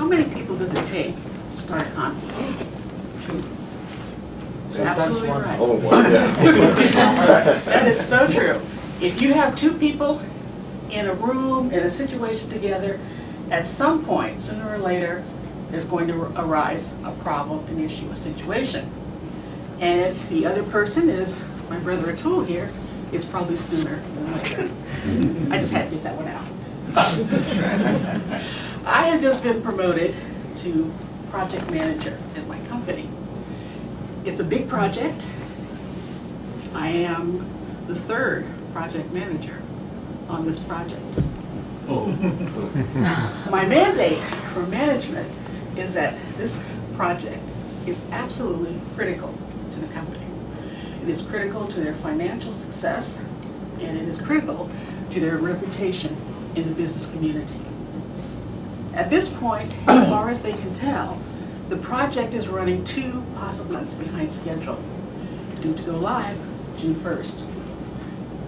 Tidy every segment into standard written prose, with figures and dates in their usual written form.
How many people does it take to start a conflict? Absolutely right. Oh, well, yeah. That is so true. If you have two people in a room, in a situation together, at some point, sooner or later, there's going to arise a problem, an issue, a situation. And if the other person is my brother Atul here, it's probably sooner than later. I just had to get that one out. I had just been promoted to project manager at my company. It's a big project. I am the third project manager on this project. Oh. My mandate for management is that this project is absolutely critical to the company. It is critical to their financial success, and it is critical to their reputation in the business community. At this point, as far as they can tell, the project is running 2 possible months behind schedule, due to go live June 1st.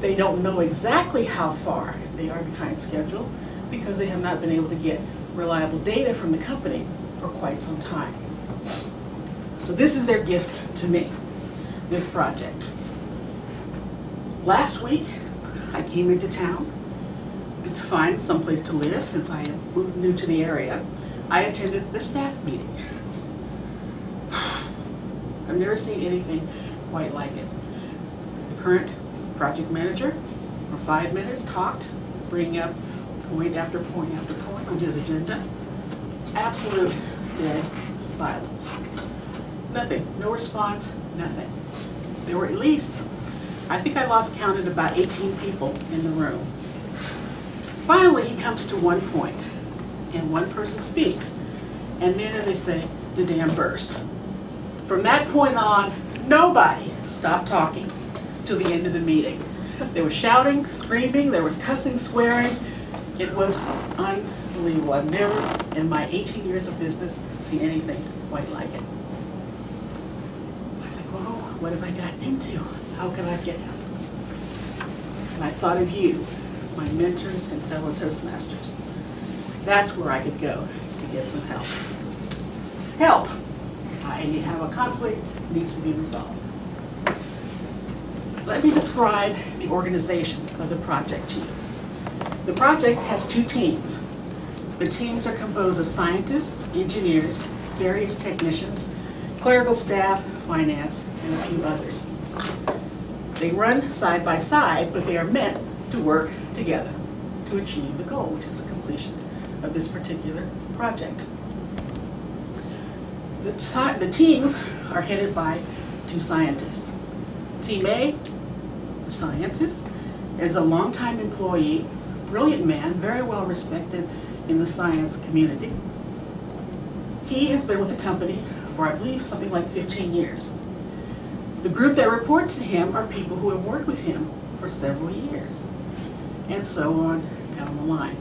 They don't know exactly how far they are behind schedule because they have not been able to get reliable data from the company for quite some time. So this is their gift to me, this project. Last week, I came into town to find someplace to live since I am new to the area. I attended the staff meeting. I've never seen anything quite like it. The current project manager, for 5 minutes, talked, bringing up point after point after point on his agenda. Absolute dead silence. Nothing, no response, nothing. There were at least, I think I lost count at about 18 people in the room. Finally, he comes to one point, and one person speaks, and then, as they say, the dam burst. From that point on, nobody stopped talking till the end of the meeting. There was shouting, screaming, there was cussing, swearing. It was unbelievable. I've never, in my 18 years of business, seen anything quite like it. I think, well, what have I gotten into? How can I get help? And I thought of you, my mentors and fellow Toastmasters. That's where I could go to get some help. Help! I have a conflict, needs to be resolved. Let me describe the organization of the project to you. The project has 2 teams. The teams are composed of scientists, engineers, various technicians, clerical staff, finance, and a few others. They run side by side, but they are meant to work together to achieve the goal, which is the completion of this particular project. The teams are headed by 2 scientists. Team A, the scientist, is a longtime employee, brilliant man, very well respected in the science community. He has been with the company for, I believe, something like 15 years. The group that reports to him are people who have worked with him for several years, and so on down the line.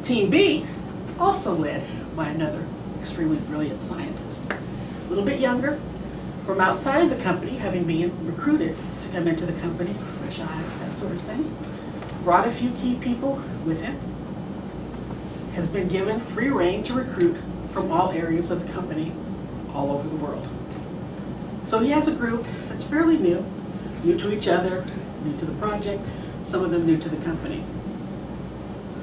Team B, also led by another extremely brilliant scientist, a little bit younger, from outside of the company, having been recruited to come into the company, fresh eyes, that sort of thing. Brought a few key people with him, has been given free rein to recruit from all areas of the company all over the world. So he has a group that's fairly new to each other, new to the project, some of them new to the company.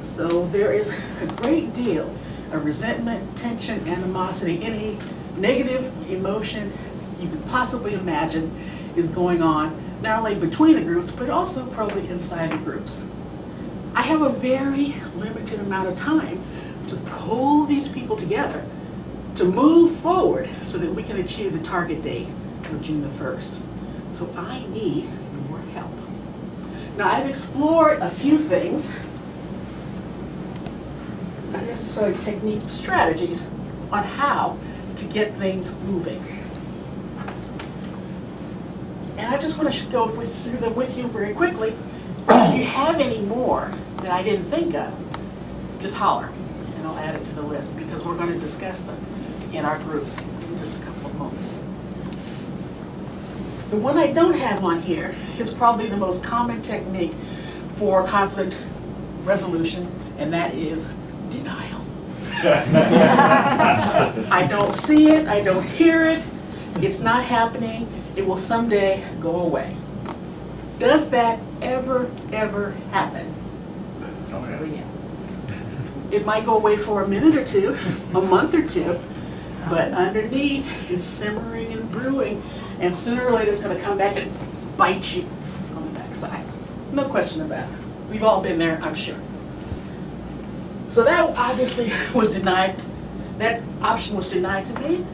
So there is a great deal of resentment, tension, animosity, any negative emotion you could possibly imagine is going on, not only between the groups, but also probably inside the groups. I have a very limited amount of time to pull these people together to move forward so that we can achieve the target date of June the 1st. So I need your help. Now, I've explored a few things, not necessarily techniques, but strategies on how to get things moving. And I just want to go through them with you very quickly. If you have any more that I didn't think of, just holler, and I'll add it to the list, because we're going to discuss them in our groups in just a couple of moments. The one I don't have on here is probably the most common technique for conflict resolution, and that is denial. I don't see it, I don't hear it, it's not happening, it will someday go away. Does that ever happen? Oh, yeah. Yeah. It might go away for a minute or two, a month or two, but underneath is simmering and brewing, and sooner or later it's going to come back and bite you on the backside. No question about it. We've all been there, I'm sure. So that obviously was denied. That option was denied to me.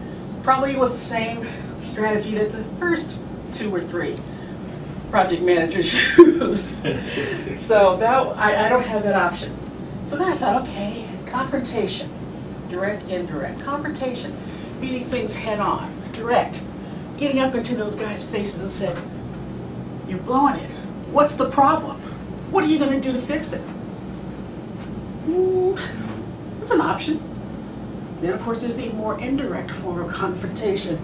Probably was the same strategy that the first 2 or 3 project managers used. So that I don't have that option. So then I thought, okay, confrontation, direct, indirect. Confrontation, meeting things head on, direct. Getting up into those guys' faces and said, you're blowing it. What's the problem? What are you going to do to fix it? It's an option. Then, of course, there's the more indirect form of confrontation.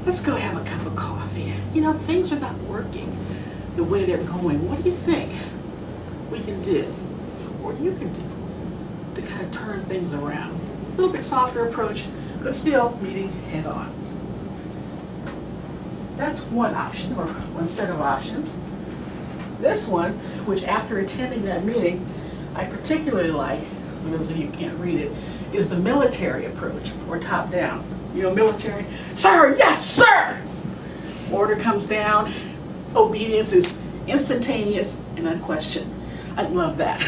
Let's go have a cup of coffee. You know, things are not working the way they're going. What do you think we can do, or you can do, to kind of turn things around? A little bit softer approach, but still meeting head on. That's one option, or one set of options. This one, which after attending that meeting, I particularly like, for those of you who can't read it, is the military approach, or top down. You know, military, sir, yes, sir! Order comes down, obedience is instantaneous and unquestioned. I love that.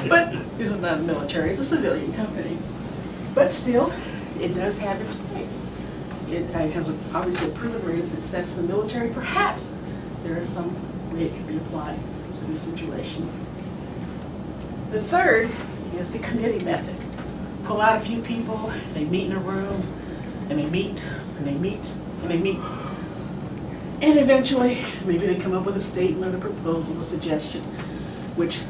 But this is not a military, it's a civilian company. But still, it does have its place. It has obviously a proven rate of success in the military. Perhaps there is some way it can be applied to this situation. The third is the committee method. Pull out a few people, they meet in a room, and they meet, and they meet, and they meet. And eventually, maybe they come up with a statement, a proposal, a suggestion, which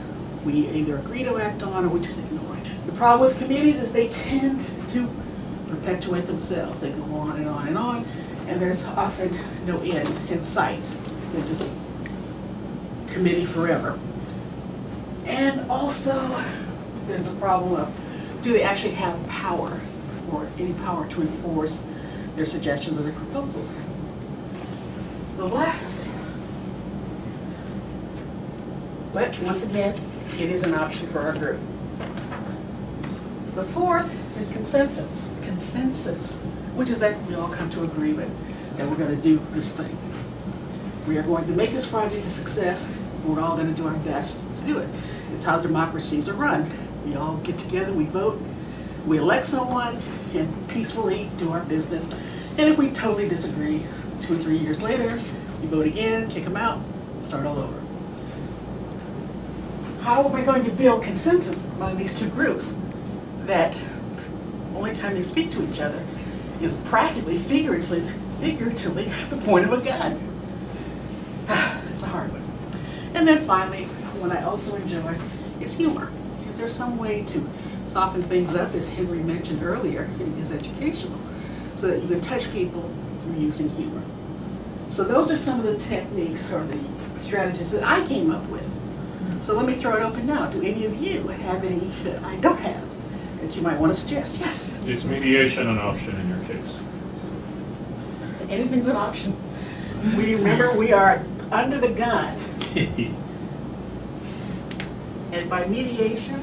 we either agree to act on or we just ignore it. The problem with committees is they tend to perpetuate themselves. They go on and on and on, and there's often no end in sight. They're just committee forever. And also, there's a problem of, do they actually have power, or any power to enforce their suggestions or their proposals? The last, but once again, it is an option for our group. The fourth is consensus. Consensus, which is that we all come to agreement that we're going to do this thing. We are going to make this project a success, and we're all going to do our best to do it. It's how democracies are run. We all get together, we vote, we elect someone, and peacefully do our business. And if we totally disagree, 2 or 3 years later, we vote again, kick them out, start all over. How am I going to build consensus among these two groups that only time they speak to each other is practically, figuratively the point of a gun? It's a hard one. And then finally, one I also enjoy is humor. Is there some way to soften things up, as Henry mentioned earlier in his educational, so that you can touch people through using humor? So those are some of the techniques or the strategies that I came up with. So let me throw it open now. Do any of you have any that I don't have that you might want to suggest? Yes? Is mediation an option in your case? Anything's an option. We remember we are under the gun. And by mediation,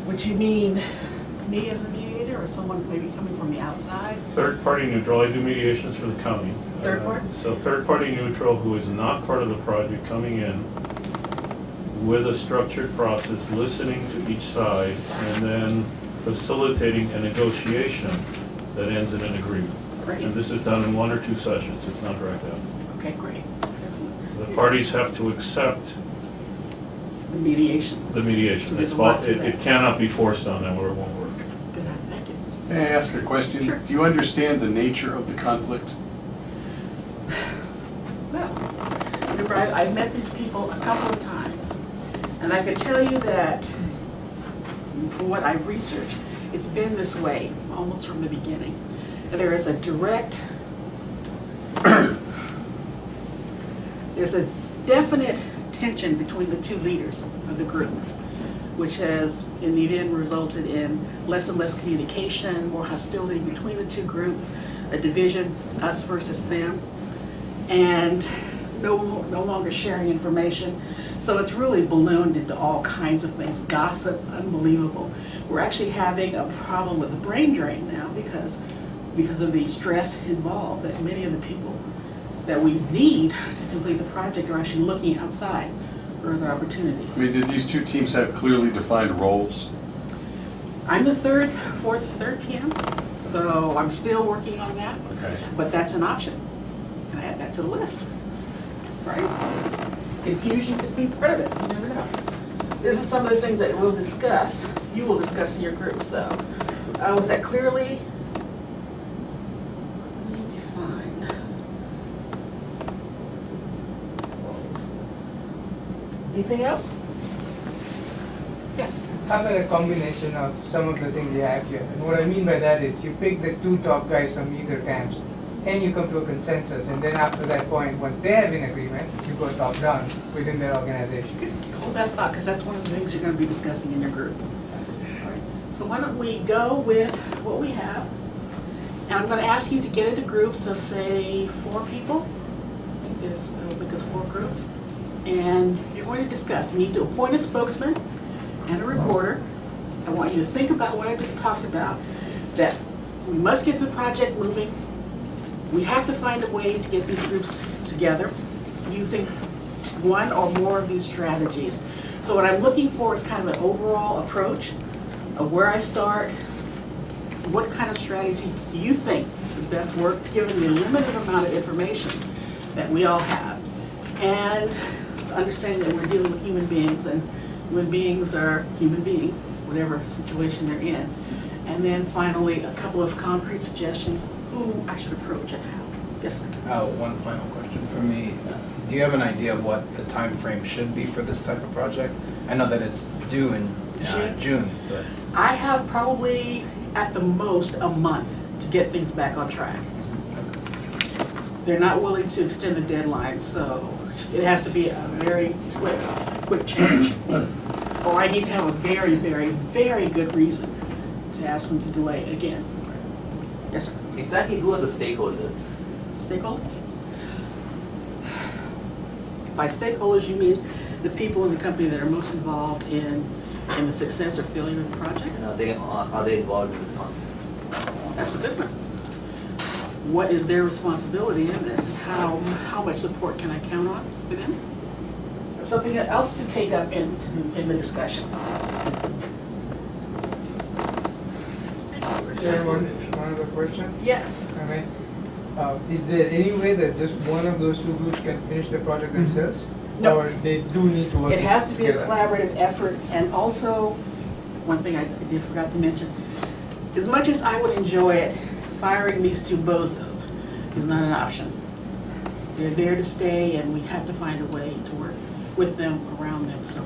would you mean me as a mediator or someone maybe coming from the outside? Third party neutral. I do mediations for the county. Third party? So third party neutral who is not part of the project coming in with a structured process, listening to each side, and then facilitating a negotiation that ends in an agreement. Great. And this is done in 1 or 2 sessions. It's not dragged out. Okay, great. Excellent. The parties have to accept The mediation. the mediation. So there's a lot to that. It cannot be forced on them or it won't work. Good, thank you. May I ask a question? Sure. Do you understand the nature of the conflict? Well, remember, I've met these people a couple of times, and I can tell you that, from what I've researched, it's been this way almost from the beginning. And there is a direct, there's a definite tension between the two leaders of the group. which has in the end resulted in less and less communication, more hostility between the two groups, a division, us versus them, and no longer sharing information. So it's really ballooned into all kinds of things, gossip, unbelievable. We're actually having a problem with the brain drain now because of the stress involved, that many of the people that we need to complete the project are actually looking outside for other opportunities. I mean, did these two teams have clearly defined roles? I'm the third PM, so I'm still working on that, Okay. but that's an option. Can I add that to the list? Right? Confusion could be part of it, you never know. This is some of the things that we'll discuss, you will discuss in your group, so. Was that clearly defined? Anything else? Yes. How about a combination of some of the things you have here? And what I mean by that is you pick the two top guys from either camps and you come to a consensus, and then after that point, once they have an agreement, you go top down within their organization. Good. Hold that thought, because that's one of the things you're going to be discussing in your group. All right. So why don't we go with what we have? And I'm going to ask you to get into groups of, say, 4 people. I think it'll make us 4 groups. And you're going to discuss. You need to appoint a spokesman and a recorder. I want you to think about what I just talked about, that we must get the project moving. We have to find a way to get these groups together using one or more of these strategies. So what I'm looking for is kind of an overall approach of where I start. What kind of strategy do you think would best work given the limited amount of information that we all have? And understanding that we're dealing with human beings, and human beings are human beings, whatever situation they're in. And then finally, a couple of concrete suggestions who I should approach and how. Yes, ma'am. One final question from me. Do you have an idea of what the time frame should be for this type of project? I know that it's due in June, but I have probably at the most a month to get things back on track. They're not willing to extend the deadline, so it has to be a very quick change. Or I need to have a very, very, very good reason to ask them to delay again. Yes, sir. Exactly who are the stakeholders? Stakeholders? By stakeholders, you mean the people in the company that are most involved in the success or failure of the project? And are they involved in this conflict? That's a good one. What is their responsibility in this, and how much support can I count on for them? Something else to take up in the discussion. One other question? Yes. I mean, is there any way that just one of those two groups can finish the project themselves? No. Or they do need to work It has to be a together? collaborative effort, and also, one thing I forgot to mention, as much as I would enjoy it, firing these 2 bozos is not an option. They're there to stay, and we have to find a way to work with them, around them, so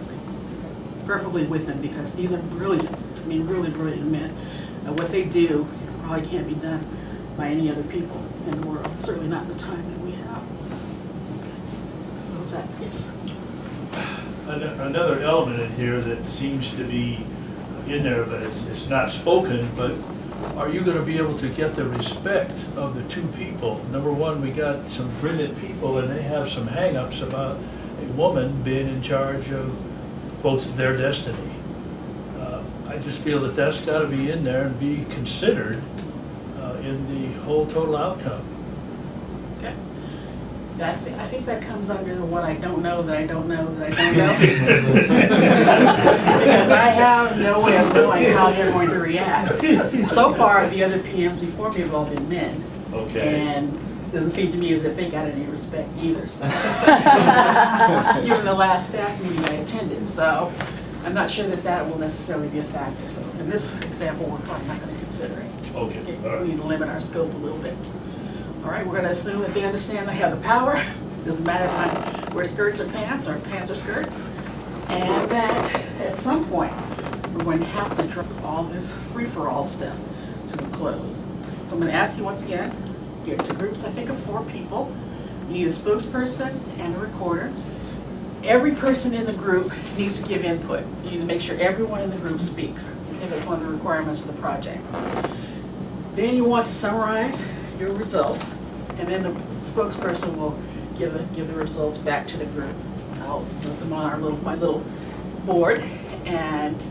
preferably with them, because these are brilliant, I mean really brilliant men. What they do probably can't be done by any other people in the world, certainly not in the time that we have. So is that, yes? Another element in here that seems to be in there, but it's not spoken, but are you going to be able to get the respect of the 2 people? Number one, we got some brilliant people, and they have some hang-ups about a woman being in charge of, quotes, their destiny. I just feel that that's got to be in there and be considered in the whole total outcome. Okay. I think that comes under the what I don't know that I don't know that I don't know. Because I have no way of knowing how they're going to react. So far, the other PMs before me have all been men. Okay. And it doesn't seem to me as if they got any respect either. So. Given the last staff meeting I attended, so I'm not sure that will necessarily be a factor. So in this example, we're probably not going to consider it. Okay. We need to limit our scope a little bit. All right, we're going to assume that they understand they have the power. Doesn't matter if I wear skirts or pants or skirts. And that at some point, we're going to have to draw all this free-for-all stuff to a close. So I'm going to ask you once again, get to groups, I think, of 4 people. You need a spokesperson and a recorder. every person in the group needs to give input. You need to make sure everyone in the group speaks. Okay, that's one of the requirements of the project. Then you want to summarize your results, and then the spokesperson will give the results back to the group. I'll put them on my little board, and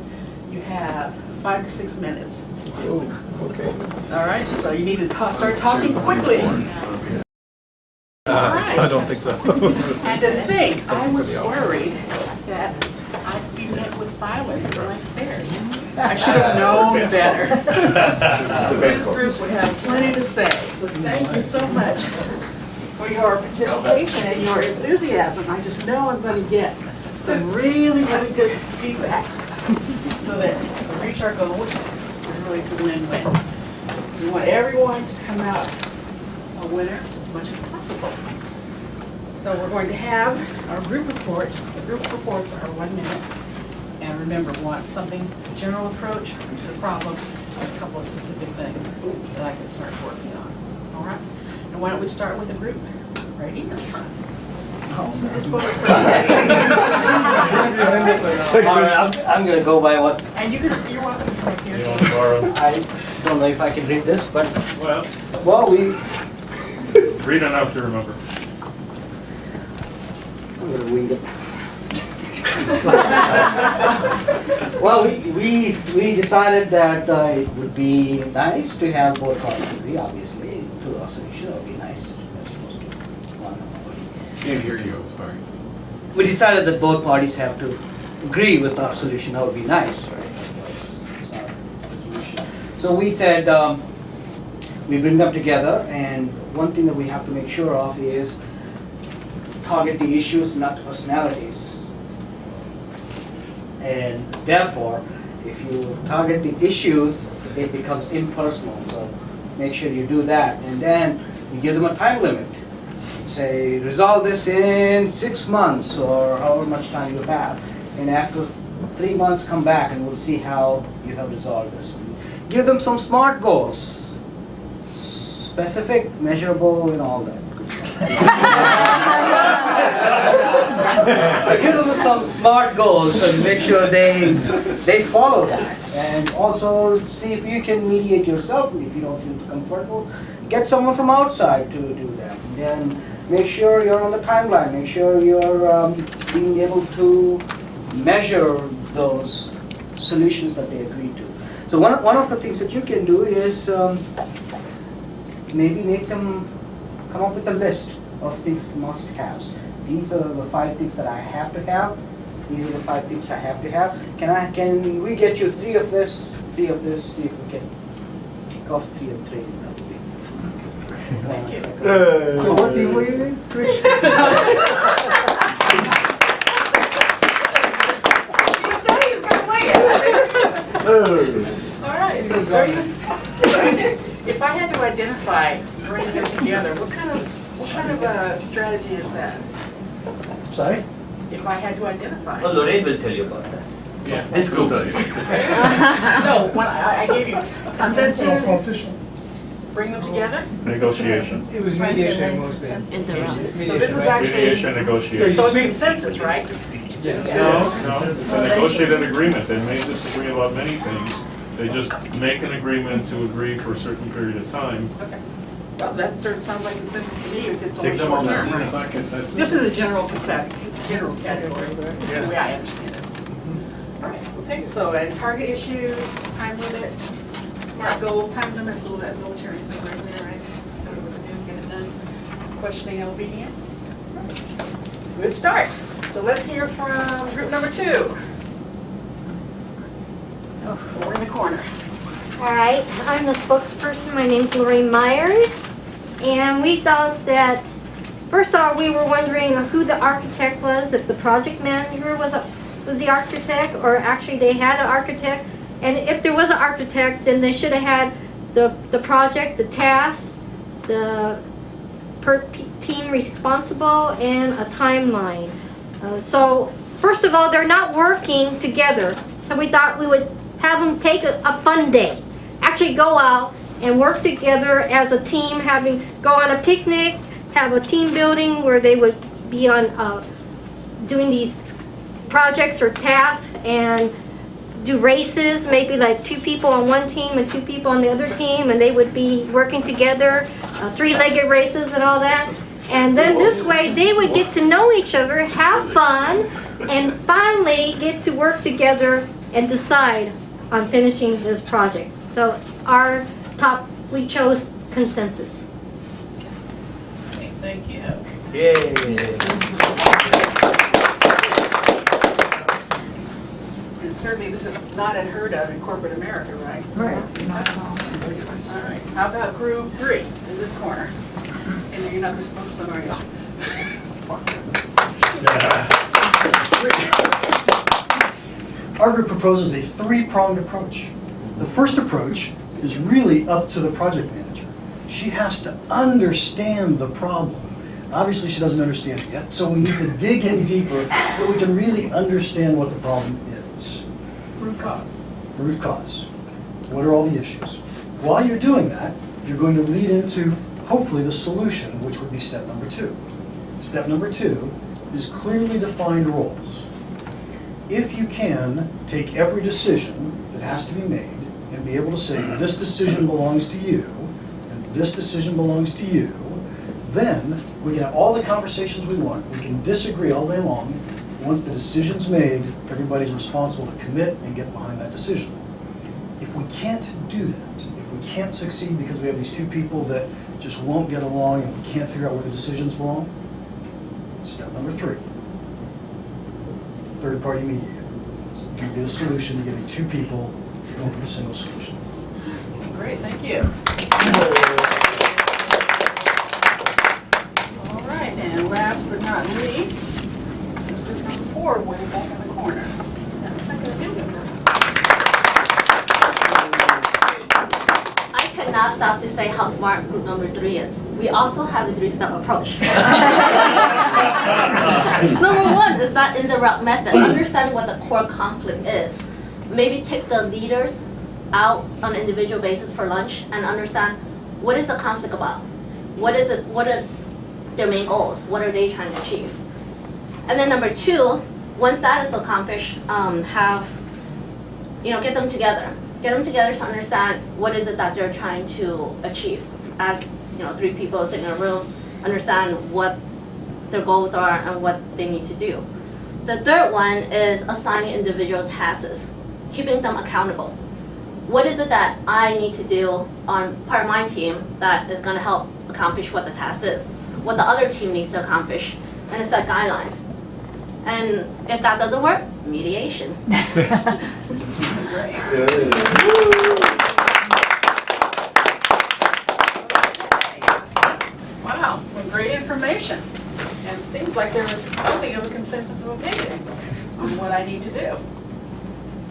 you have 5 to 6 minutes to do it. Okay. All right, so you need to start talking quickly. All right. I don't think so. And to think, I was worried that I'd be met with silence going upstairs. I should have known better. This group would have plenty to say, so thank you so much for your participation and your enthusiasm. I just know I'm going to get some really, really good feedback so that we reach our goal, which is really to win-win. We want everyone to come out a winner as much as possible. So we're going to have our group reports. The group reports are 1 minute. And remember, we want something, general approach to the problem, and a couple of specific things that I can start working on. All right? And why don't we start with the group right here in front? Who's the spokesperson? I'm going to go by what And you're welcome to come up You here. want to borrow? I don't know if I can read this, but Well, we read enough to remember. I'm going to wing it. Well, we decided that it would be nice to have both parties agree. Obviously, to a solution it would be nice as opposed to one. Can't hear you, sorry. We decided that both parties have to agree with our solution. That would be nice, right? That's our solution. So we said we bring them together, and one thing that we have to make sure of is target the issues, not the personalities. And therefore, if you target the issues, it becomes impersonal. So make sure you do that, and then you give them a time limit. Say, resolve this in 6 months or however much time you have. And after 3 months, come back and we'll see how you have resolved this. And give them some SMART goals. Specific, measurable, and all that. So give them some SMART goals and make sure they follow that. And also see if you can mediate yourself if you don't feel comfortable. Get someone from outside to do that. And then make sure you're on the timeline. Make sure you're being able to measure those solutions that they agreed to. So one of the things that you can do is maybe make them come up with a list of things must-haves. These are the 5 things that I have to have. These are the 5 things I have to have. Can we get you 3 of this, 3 of this? See if we can tick off 3 and 3. Thank you. So what team were you in? You said he was going to win. All right. So if I had to identify bringing them together, what kind of strategy is that? Sorry? If I had to identify. Well, Lorraine will tell you about that. Yeah. This group. Tell you. No, when I gave you consensus, bring them together. Negotiation. It was mediation mostly. So this is right? actually, Mediation, negotiation. so it's consensus, right? Yes. No, it's a negotiated agreement. They may disagree about many things. They just make an agreement to agree for a certain period of time. Okay. Well, that certainly sounds like consensus to me if it's only Take them short on term. that, it's not consensus. This is a general general category, the way I understand it. All right, well, thank you. So, target issues, time limit, SMART goals, time limit, a little that military thing right there, right? Tell you what to do, get it done. Questioning and obedience. Good start. So let's hear from group number 2. Over in the corner. All right, I'm the spokesperson. My name's Lorraine Myers. And we thought that, first of all, we were wondering who the architect was, if the project manager was the architect, or actually they had an architect. And if there was an architect, then they should have had the project, the task, the team responsible, and a timeline. So, first of all, they're not working together. So we thought we would have them take a fun day. Actually go out and work together as a team, go on a picnic, have a team building where they would be on doing these projects or tasks and do races, maybe like 2 people on one team and 2 people on the other team, and they would be working together, 3-legged races and all that. And then this way they would get to know each other, have fun, and finally get to work together and decide on finishing this project. So we chose consensus. Okay, thank you. Yay. And certainly this is not unheard of in corporate America, right? Right. Not at all. All right, how about group 3 in this corner? And you're not the spokesman, are you? Our group proposes a 3-pronged approach. The first approach is really up to the project manager. She has to understand the problem. Obviously, she doesn't understand it yet, so we need to dig in deeper so that we can really understand what the problem is. Root cause. Root cause. What are all the issues? While you're doing that, you're going to lead into, hopefully, the solution, which would be step number 2. Step number 2 is clearly defined roles. If you can take every decision that has to be made and be able to say, this decision belongs to you, and this decision belongs to you, then we can have all the conversations we want. We can disagree all day long. Once the decision's made, everybody's responsible to commit and get behind that decision. If we can't do that, if we can't succeed because we have these 2 people that just won't get along and we can't figure out where the decisions belong, step number 3, third-party mediator. It's going to be the solution to getting 2 people to come up with a single solution. Great, thank you. All right, and last but not least, is group number 4, way back in the corner. I cannot stop to say how smart group number 3 is. We also have a 3-step approach. Number 1 is that indirect method. Understand what the core conflict is. Maybe take the leaders out on an individual basis for lunch and understand what is the conflict about. What is it? What are their main goals? What are they trying to achieve? And then number 2, once that is accomplished, get them together. Get them together to understand what is it that they're trying to achieve. As 3 people sitting in a room, understand what their goals are and what they need to do. The third one is assigning individual tasks, keeping them accountable. What is it that I need to do on part of my team that is going to help accomplish what the task is? What the other team needs to accomplish, and set guidelines. And if that doesn't work, mediation. Great. Wow, some great information. And it seems like there was something of a consensus of opinion on what I need to do.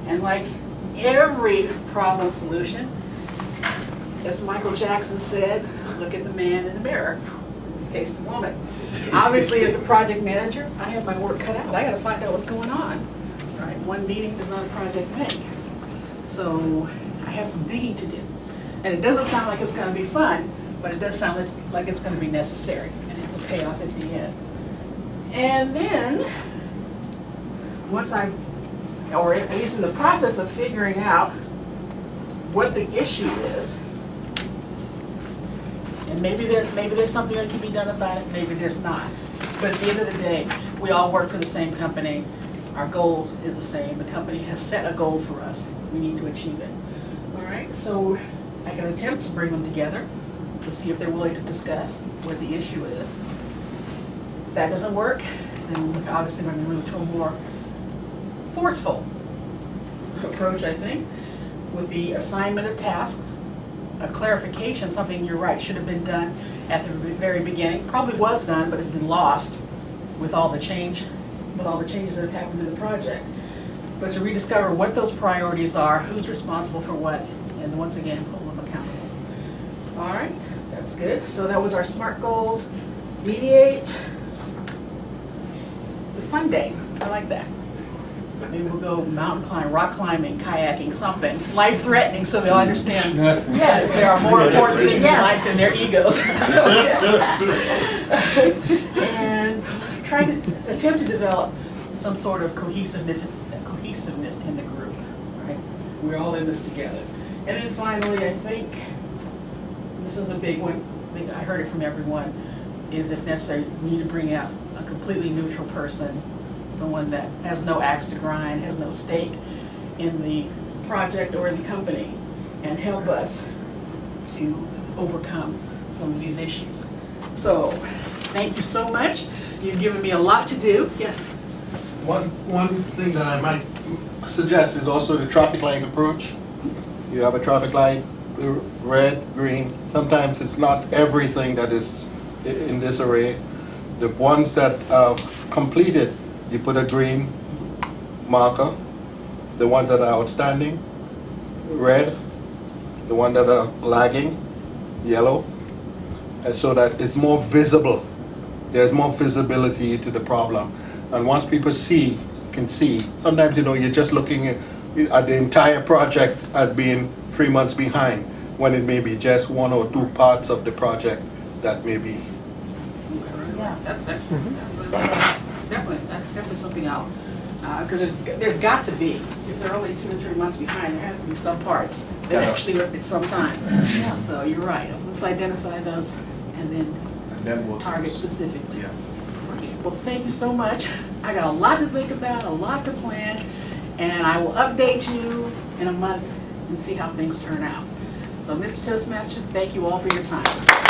And like every problem solution, as Michael Jackson said, look at the man in the mirror, in this case the woman. Obviously, as a project manager, I have my work cut out. I got to find out what's going on. Right? One meeting does not a project make. So I have some digging to do. And it doesn't sound like it's going to be fun, but it does sound like it's going to be necessary, and it will pay off at the end. And then, once or at least in the process of figuring out what the issue is, and maybe there's something that can be done about it, maybe there's not. But at the end of the day, we all work for the same company. Our goal is the same. The company has set a goal for us. We need to achieve it. All right, so I can attempt to bring them together to see if they're willing to discuss what the issue is. If that doesn't work, then we're obviously going to move to a more forceful approach, I think, with the assignment of tasks, a clarification, something you're right, should have been done at the very beginning. Probably was done, but it's been lost with all the changes that have happened to the project. But to rediscover what those priorities are, who's responsible for what, and once again, hold them accountable. All right, that's good. So that was our SMART goals. Mediate. The fun day, I like that. Maybe we'll go mountain climbing, rock climbing, kayaking, something life-threatening, so they'll understand. Yes, there are more important things in life than their egos. And try to attempt to develop some sort of cohesiveness in the group, right? We're all in this together. And then finally, I think, this is a big one, I think I heard it from everyone, is if necessary, we need to bring out a completely neutral person, someone that has no axe to grind, has no stake in the project or in the company, and help us to overcome some of these issues. So, thank you so much. You've given me a lot to do. Yes? One thing that I might suggest is also the traffic light approach. You have a traffic light, red, green. Sometimes it's not everything that is in this array. The ones that are completed, you put a green marker. The ones that are outstanding, red. The ones that are lagging, yellow. And so that it's more visible. There's more visibility to the problem. And once people can see, sometimes you're just looking at the entire project as being 3 months behind, when it may be just 1 or 2 parts of the project that may be. Yeah, that's definitely, that's definitely something out. Because there's got to be, if they're only 2 or 3 months behind, there has to be some parts that actually look at some time. So you're right. Let's identify those and then we'll target specifically. Yeah. Well, thank you so much. I got a lot to think about, a lot to plan, and I will update you in a month and see how things turn out. So, Mr. Toastmaster, thank you all for your time.